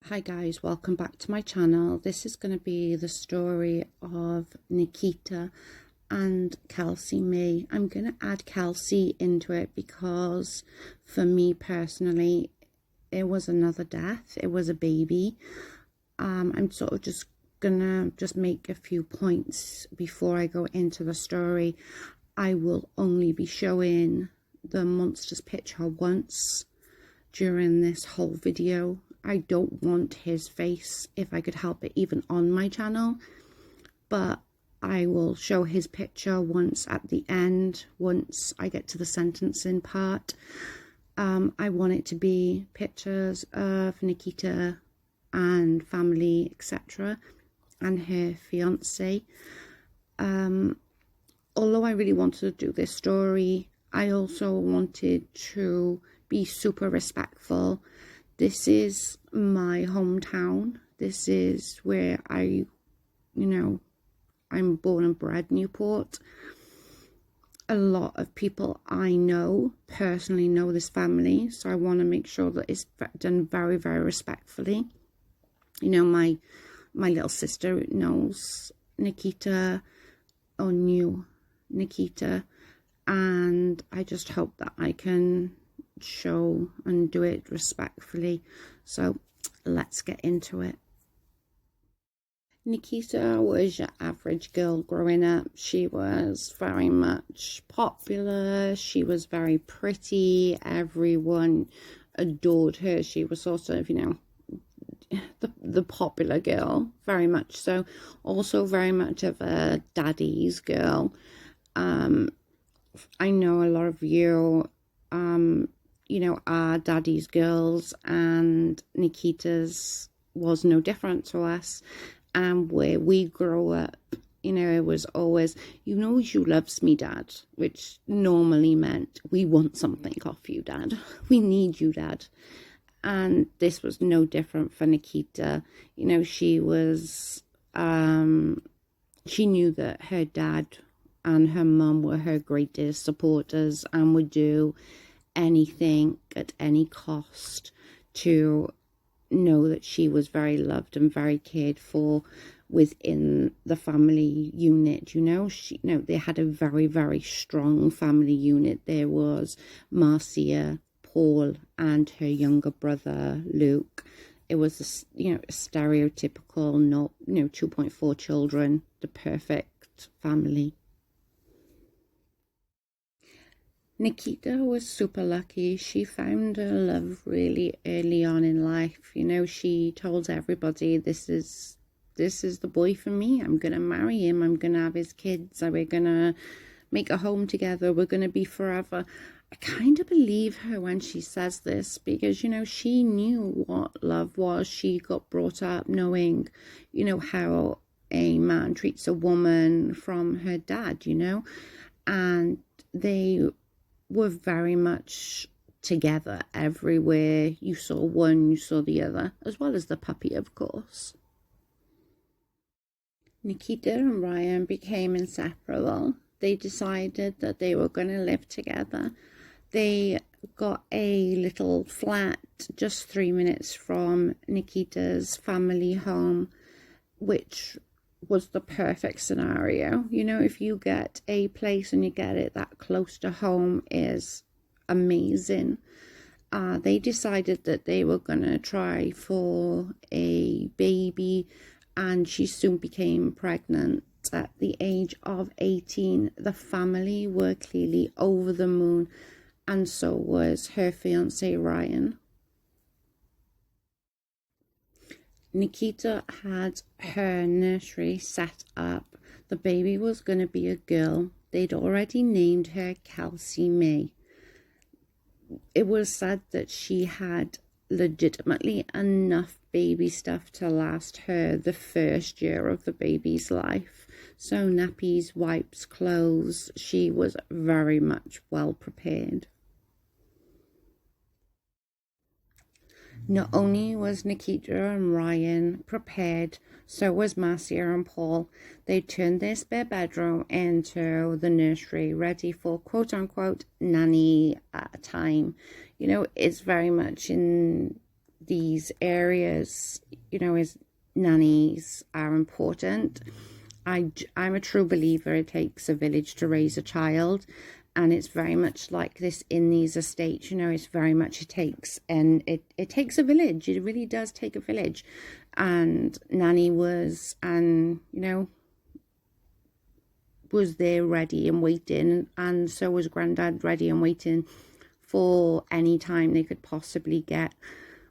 Hi guys, welcome back to my channel. This is going to be the story of Nikitta and Kelsey May. I'm going to add Kelsey into it because for me personally, it was another death. It was a baby. I'm sort of just gonna make a few points before I go into the story. I will only be showing the monster's picture once during this whole video. I don't want his face, if I could help it, even on my channel, but I will show his picture once at the end, once I get to the sentencing part. I want it to be pictures of Nikitta and family, etc., and her fiance. Although I really wanted to do this story, I also wanted to be super respectful. This is my hometown. This is where I'm born and bred, Newport. A lot of people I know personally know this family, so I want to make sure that it's done very, very respectfully. You know, my little sister knows Nikitta, or knew Nikitta, and I just hope that I can show and do it respectfully. So let's get into it. Nikitta was your average girl growing up. She was very much popular. She was very pretty. Everyone adored her. She was sort of, the popular girl, very much so. Also very much of a daddy's girl. I know a lot of you are daddy's girls, and Nikitta's was no different to us. And where we grow up, it was always, you loves me, Dad, which normally meant we want something off you, Dad. We need you, Dad. And this was no different for Nikitta. She was, she knew that her dad and her mum were her greatest supporters and would do anything at any cost to know that she was very loved and very cared for within the family unit. They had a very, very strong family unit. There was Marcia, Paul, and her younger brother Luke. It was a stereotypical 2.4 children, the perfect family. Nikitta was super lucky. She found her love really early on in life. She told everybody, this is the boy for me. I'm going to marry him. I'm going to have his kids. We're going to make a home together. We're going to be forever. I kind of believe her when she says this because, she knew what love was. She got brought up knowing, how a man treats a woman from her dad, and they were very much together everywhere. You saw one, you saw the other, as well as the puppy, of course. Nikitta and Ryan became inseparable. They decided that they were going to live together. They got a little flat just 3 minutes from Nikitta's family home, which was the perfect scenario. If you get a place and you get it that close to home is amazing. They decided that they were going to try for a baby, and she soon became pregnant. At the age of 18, the family were clearly over the moon, and so was her fiance Ryan. Nikitta had her nursery set up. The baby was going to be a girl. They'd already named her Kelsey May. It was said that she had legitimately enough baby stuff to last her the first year of the baby's life. So nappies, wipes, clothes, she was very much well prepared. Not only was Nikitta and Ryan prepared, so was Marcia and Paul. They turned their spare bedroom into the nursery, ready for quote-unquote nanny time. It's very much in these areas, you know, is nannies are important. I'm a true believer it takes a village to raise a child, and it's very much like this in these estates. You know, it's very much it takes a village. It really does take a village, and Nanny was, and you know, was there ready and waiting, and so was Grandad ready and waiting for any time they could possibly get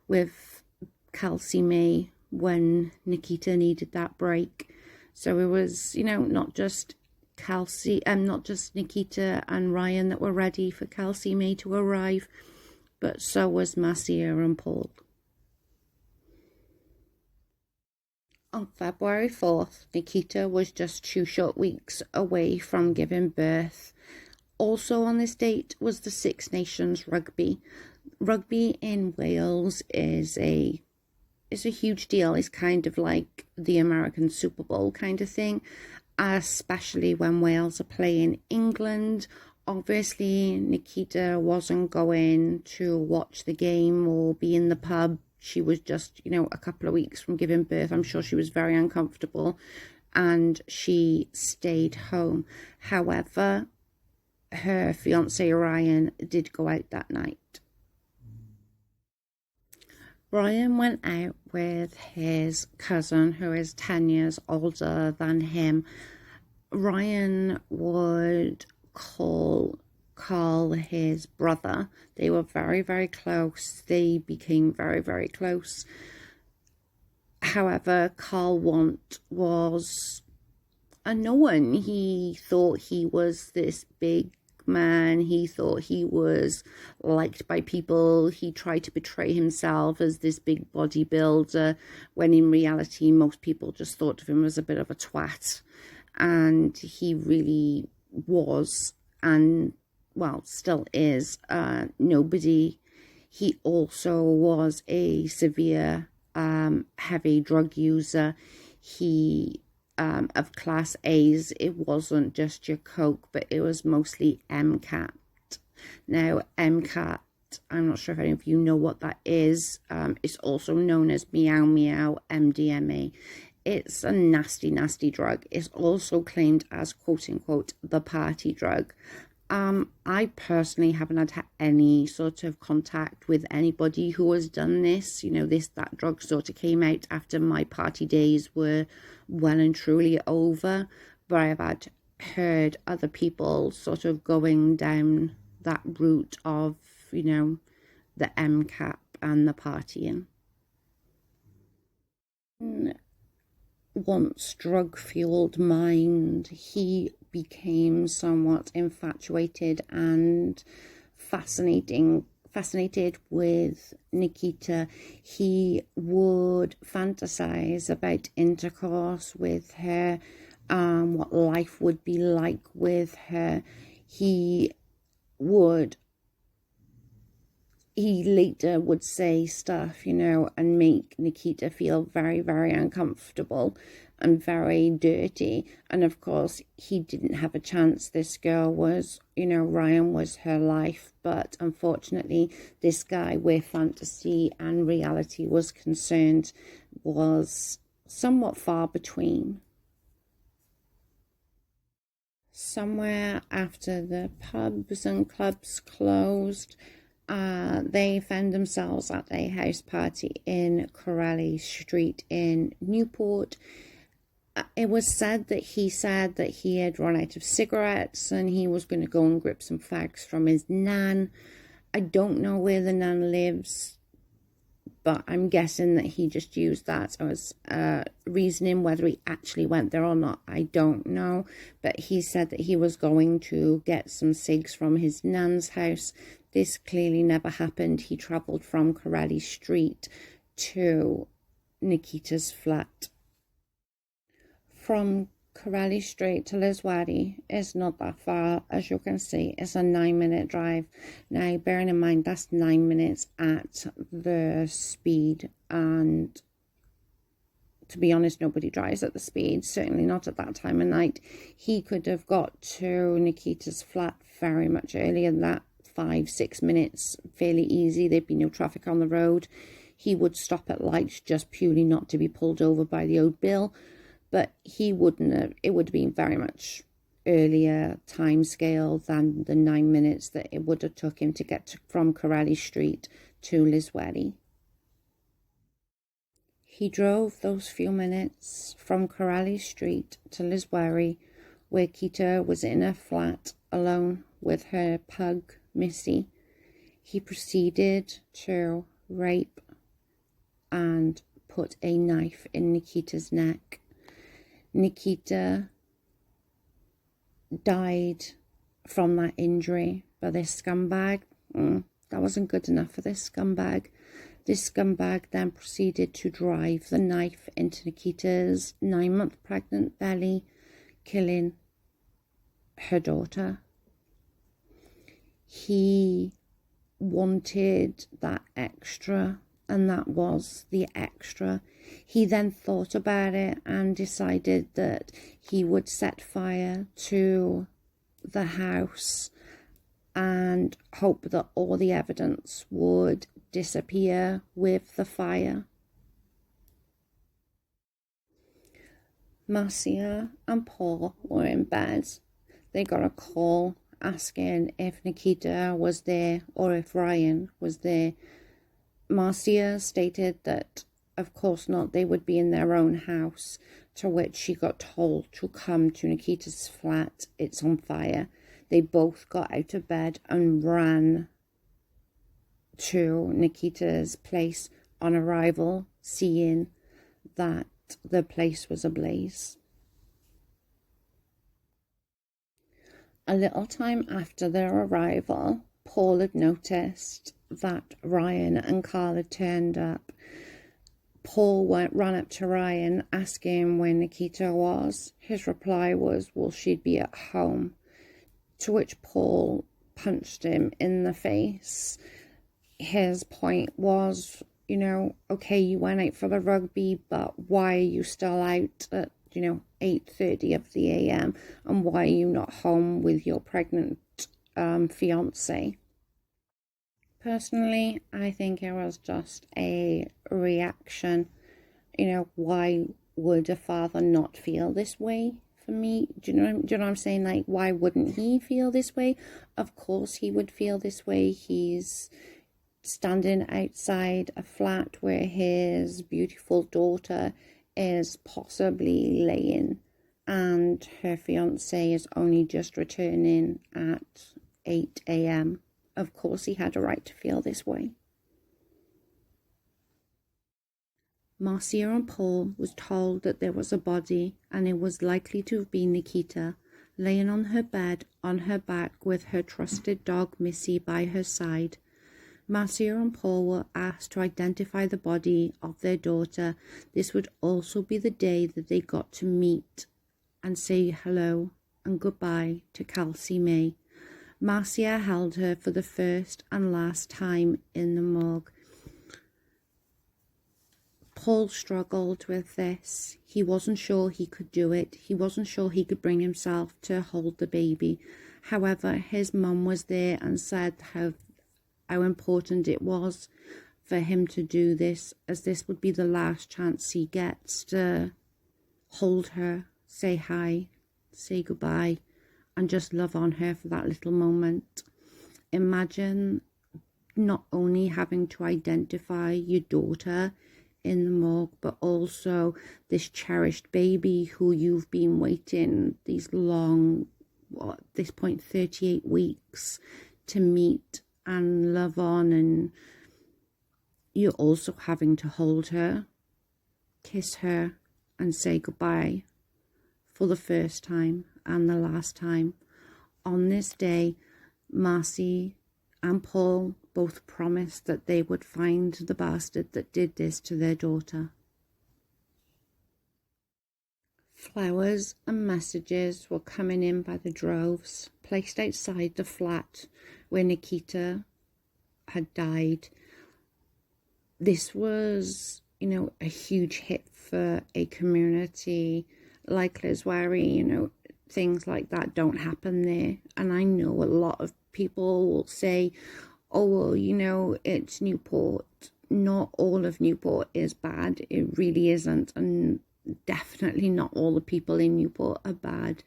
with Kelsey May when Nikitta needed that break. So it was, you know, not just Nikitta and Ryan that were ready for Kelsey May to arrive, but so was Marcia and Paul. On February 4th, Nikitta was just 2 short weeks away from giving birth. Also on this date was the Six Nations rugby. Rugby in Wales is a huge deal. It's kind of like the American Super Bowl kind of thing, especially when Wales are playing England. Obviously, Nikitta wasn't going to watch the game or be in the pub. She was just, you know, a couple of weeks from giving birth. I'm sure she was very uncomfortable and she stayed home. However, her fiance Ryan did go out that night. Ryan went out with his cousin, who is 10 years older than him. Ryan would call Carl his brother. They were very, very close. They became very, very close. However, Carl was unknown. He thought he was this big man. He thought he was liked by people. He tried to portray himself as this big bodybuilder, when in reality most people just thought of him as a bit of a twat. And he really was, and well, still is, nobody. He also was a severe heavy drug user. He of class A's. It wasn't just your coke, but it was mostly MCAT. Now, MCAT, I'm not sure if any of you know what that is. It's also known as Meow Meow MDMA. It's a nasty, nasty drug. It's also claimed as, quote unquote, the party drug. I personally haven't had any sort of contact with anybody who has done this. You know, that drug sort of came out after my party days were well and truly over. But I've heard other people sort of going down that route of, you know, the MCAP and the partying. Once drug-fueled mind, he became somewhat infatuated and fascinated with Nikitta. He would fantasize about intercourse with her, what life would be like with her. He later would say stuff, you know, and make Nikitta feel very, very uncomfortable and very dirty. And of course, he didn't have a chance. This girl was, you know, Ryan was her life. But unfortunately, this guy, where fantasy and reality was concerned, was somewhat far between. Somewhere after the pubs and clubs closed, they found themselves at a house party in Corelli Street in Newport. It was said that he had run out of cigarettes and he was going to go and grip some fags from his nan. I don't know where the nan lives, but I'm guessing that he just used that as reasoning. Whether he actually went there or not, I don't know. But he said that he was going to get some cigs from his nan's house. This clearly never happened. He travelled from Corelli Street to Nikitta's flat. From Corelli Street to Lliswerry is not that far, as you can see. It's a 9-minute drive. Now, bearing in mind, that's 9 minutes at the speed, and to be honest, nobody drives at the speed, certainly not at that time of night. He could have got to Nikitta's flat very much earlier than that, 5-6 minutes, fairly easy. There'd be no traffic on the road. He would stop at lights just purely not to be pulled over by the old bill, but he wouldn't have, it would have been very much earlier time scale than the 9 minutes that it would have took him to get from Corelli Street to Lliswerry. He drove those few minutes from Corelli Street to Lliswerry, where Nikitta was in her flat alone with her pug, Missy. He proceeded to rape and put a knife in Nikitta's neck. Nikitta died from that injury, but this scumbag, that wasn't good enough for this scumbag. This scumbag then proceeded to drive the knife into Nikitta's 9-month pregnant belly, killing her daughter. He wanted that extra, and that was the extra. He then thought about it and decided that he would set fire to the house and hope that all the evidence would disappear with the fire. Marcia and Paul were in bed. They got a call asking if Nikitta was there or if Ryan was there. Marcia stated that of course not, they would be in their own house, to which she got told to come to Nikitta's flat. It's on fire. They both got out of bed and ran to Nikitta's place on arrival, seeing that the place was ablaze. A little time after their arrival, Paul had noticed that Ryan and Carl had turned up. Paul ran up to Ryan asking where Nikitta was. His reply was, well, she'd be at home. To which Paul punched him in the face. His point was, okay, you went out for the rugby, but why are you still out at, 8:30 of the a.m. and why are you not home with your pregnant fiance? Personally, I think it was just a reaction. Why would a father not feel this way for me? Do you know what I'm saying? Like, why wouldn't he feel this way? Of course he would feel this way. He's standing outside a flat where his beautiful daughter is possibly laying, and her fiance is only just returning at 8 a.m. Of course he had a right to feel this way. Marcia and Paul was told that there was a body, and it was likely to have been Nikitta, laying on her bed on her back with her trusted dog Missy by her side. Marcia and Paul were asked to identify the body of their daughter. This would also be the day that they got to meet and say hello and goodbye to Kelsey May. Marcia held her for the first and last time in the morgue. Paul struggled with this. He wasn't sure he could do it. He wasn't sure he could bring himself to hold the baby. However, his mum was there and said how important it was for him to do this, as this would be the last chance he gets to hold her, say hi, say goodbye, and just love on her for that little moment. Imagine not only having to identify your daughter in the morgue, but also this cherished baby who you've been waiting these long, at this point, 38 weeks to meet and love on, and you're also having to hold her, kiss her, and say goodbye for the first time and the last time. On this day, Marcy and Paul both promised that they would find the bastard that did this to their daughter. Flowers and messages were coming in by the droves, placed outside the flat where Nikitta had died. This was, a huge hit for a community like Lliswerry. Things like that don't happen there. And I know a lot of people will say, oh, well, it's Newport. not all of Newport is bad. It really isn't. And definitely not all the people in Newport are bad.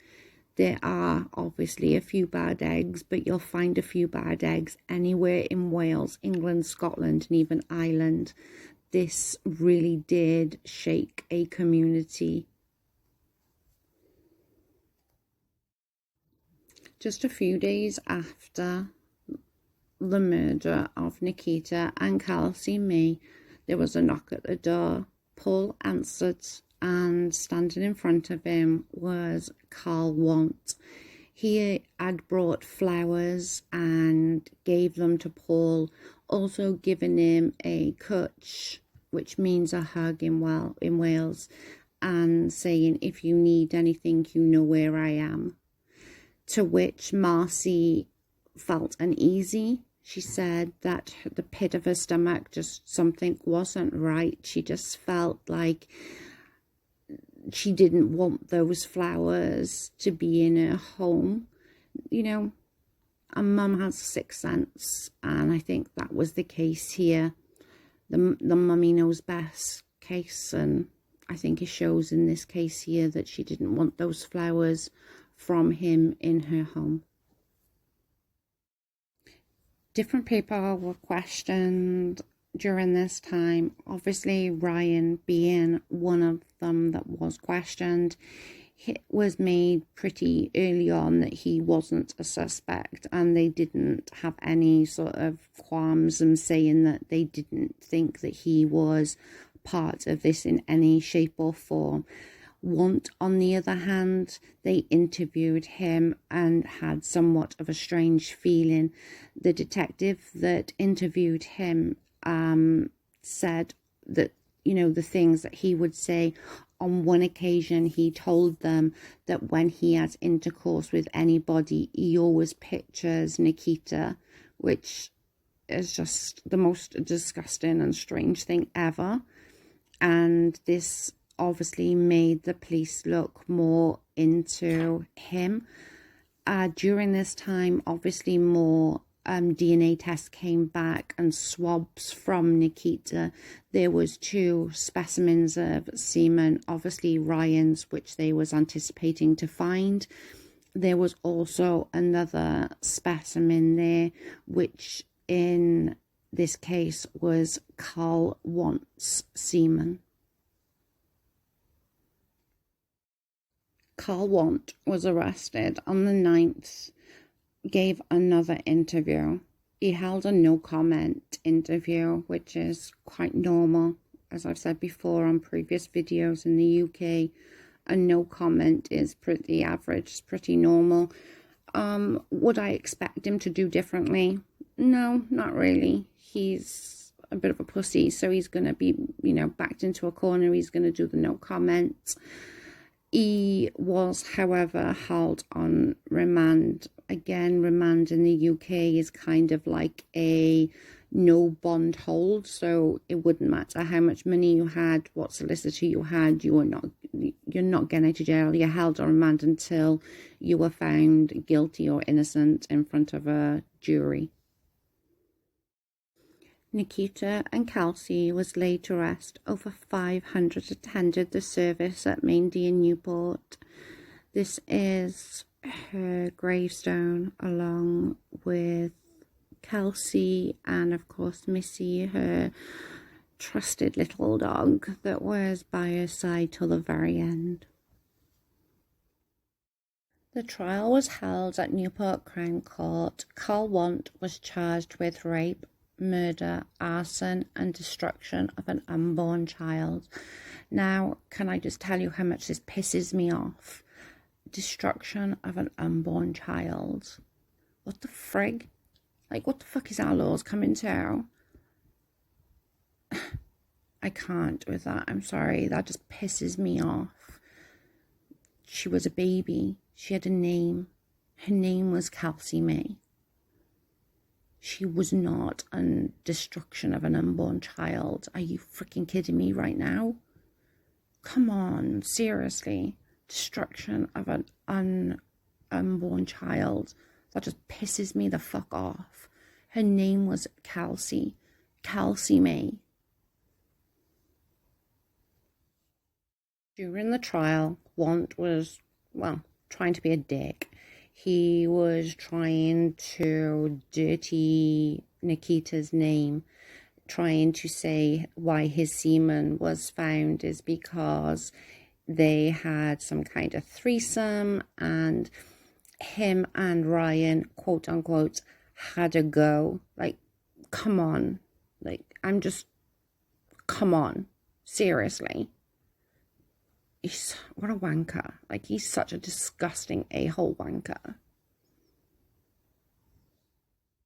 There are obviously a few bad eggs, but you'll find a few bad eggs anywhere in Wales, England, Scotland, and even Ireland. This really did shake a community. Just a few days after the murder of Nikitta and Kelsey May, there was a knock at the door. Paul answered, and standing in front of him was Carl Want. He had brought flowers and gave them to Paul, also giving him a cwtch, which means a hug in Wales, and saying, if you need anything, you know where I am. To which Marcy felt uneasy. She said that the pit of her stomach, just something wasn't right. She just felt like she didn't want those flowers to be in her home. You know, a mum has a sixth sense, and I think that was the case here. The mummy knows best case, and I think it shows in this case here that she didn't want those flowers from him in her home. Different people were questioned during this time. Obviously, Ryan being one of them that was questioned. It was made pretty early on that he wasn't a suspect, and they didn't have any sort of qualms in saying that they didn't think that he was part of this in any shape or form. Want, on the other hand, they interviewed him and had somewhat of a strange feeling. The detective that interviewed him said that, you know, the things that he would say. On one occasion, he told them that when he has intercourse with anybody, he always pictures Nikitta, which is just the most disgusting and strange thing ever. And this obviously made the police look more into him. During this time, obviously more DNA tests came back and swabs from Nikitta. There was 2 specimens of semen, obviously Ryan's, which they was anticipating to find. There was also another specimen there, which in this case was Carl Want's semen. Carl Want was arrested on the 9th, gave another interview. He held a no comment interview, which is quite normal. As I've said before on previous videos, in the UK, a no comment is pretty average, it's pretty normal. Would I expect him to do differently? No, not really. He's a bit of a pussy, so he's going to be, you know, backed into a corner. He's going to do the no comment. He was, however, held on remand. Again, remand in the UK is kind of like a no bond hold, so it wouldn't matter how much money you had, what solicitor you had, you're not getting out of jail. You're held on remand until you were found guilty or innocent in front of a jury. Nikitta and Kelsey was laid to rest. Over 500 attended the service at Main D in Newport. This is her gravestone, along with Kelsey and, of course, Missy, her trusted little dog that was by her side till the very end. The trial was held at Newport Crown Court. Carl Want was charged with rape, murder, arson and destruction of an unborn child. Now, can I just tell you how much this pisses me off? Destruction of an unborn child. What the frig? Like, what the fuck is our laws coming to? I can't with that. I'm sorry. That just pisses me off. She was a baby. She had a name. Her name was Kelsey May. She was not a destruction of an unborn child. Are you freaking kidding me right now? Come on, seriously. Destruction of an unborn child. That just pisses me the fuck off. Her name was Kelsey. Kelsey May. During the trial, Want was, well, trying to be a dick. He was trying to dirty Nikitta's name, trying to say why his semen was found is because they had some kind of threesome and him and Ryan, quote unquote, had a go. Like, come on. Like, come on. Seriously. What a wanker. Like, he's such a disgusting a-hole wanker.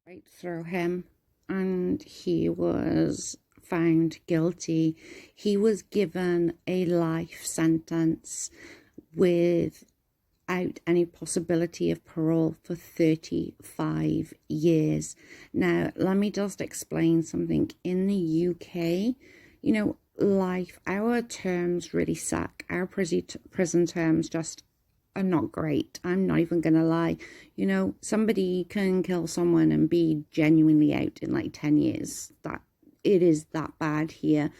Right through him. And he was found guilty. He was given a life sentence without any possibility of parole for 35 years. Now, let me just explain something. In the UK, our terms really suck. Our prison terms just are not great. I'm not even gonna lie. Somebody can kill someone and be genuinely out in like 10 years. That it is that bad here.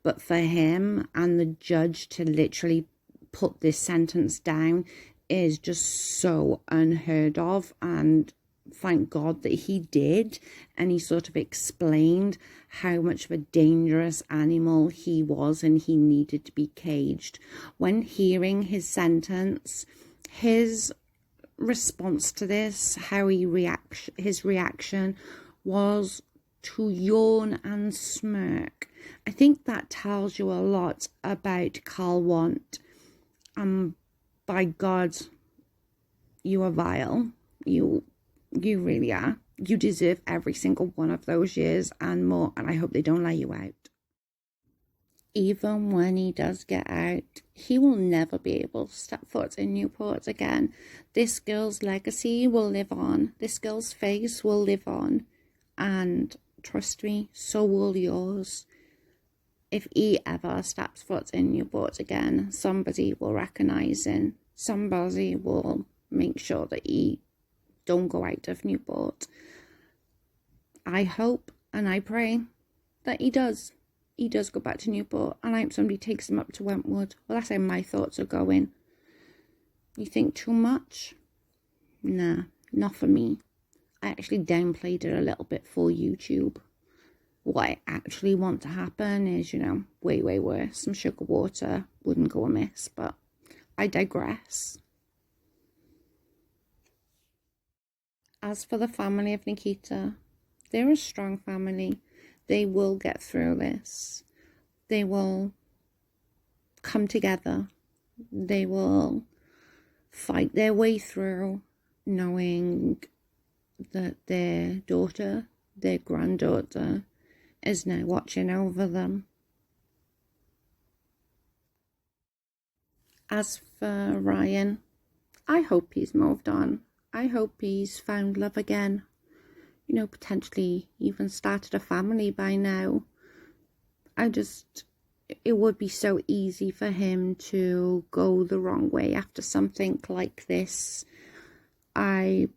But for him and the judge to literally put this sentence down is just so unheard of, and thank God that he did. And he sort of explained how much of a dangerous animal he was and he needed to be caged. When hearing his sentence, his response to this, his reaction was to yawn and smirk. I think that tells you a lot about Carl Want. By God, you are vile. You really are. You deserve every single one of those years and more, and I hope they don't let you out. Even when he does get out, he will never be able to step foot in Newport again. This girl's legacy will live on. This girl's face will live on. And trust me, so will yours. If he ever steps foot in Newport again, somebody will recognise him. Somebody will make sure that he don't go out of Newport. I hope and I pray that he does. He does go back to Newport, and I hope somebody takes him up to Wentwood. Well, that's how my thoughts are going. You think too much? Nah, not for me. I actually downplayed it a little bit for YouTube. What I actually want to happen is, way, way worse. Some sugar water wouldn't go amiss, but I digress. As for the family of Nikitta, they're a strong family. They will get through this. They will come together. They will fight their way through, knowing that their daughter, their granddaughter, is now watching over them. As for Ryan, I hope he's moved on. I hope he's found love again. Potentially even started a family by now. It would be so easy for him to go the wrong way after something like this. I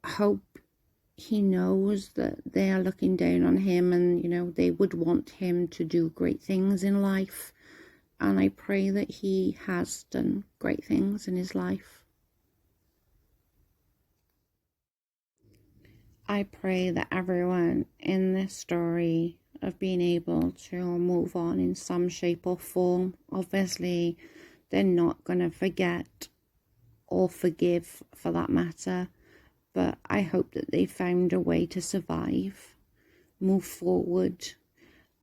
hope he knows that they are looking down on him, and, they would want him to do great things in life. And I pray that he has done great things in his life. I pray that everyone in this story of being able to move on in some shape or form, obviously they're not going to forget or forgive for that matter, but I hope that they found a way to survive, move forward.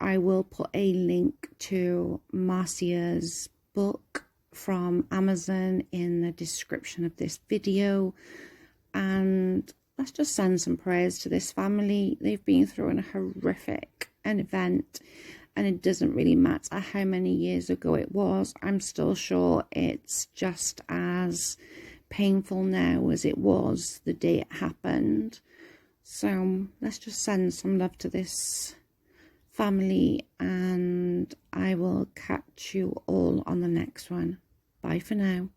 I will put a link to Marcia's book from Amazon in the description of this video, and let's just send some prayers to this family. They've been through a horrific event, and it doesn't really matter how many years ago it was. I'm still sure it's just as painful now as it was the day it happened. So let's just send some love to this family, and I will catch you all on the next one. Bye for now.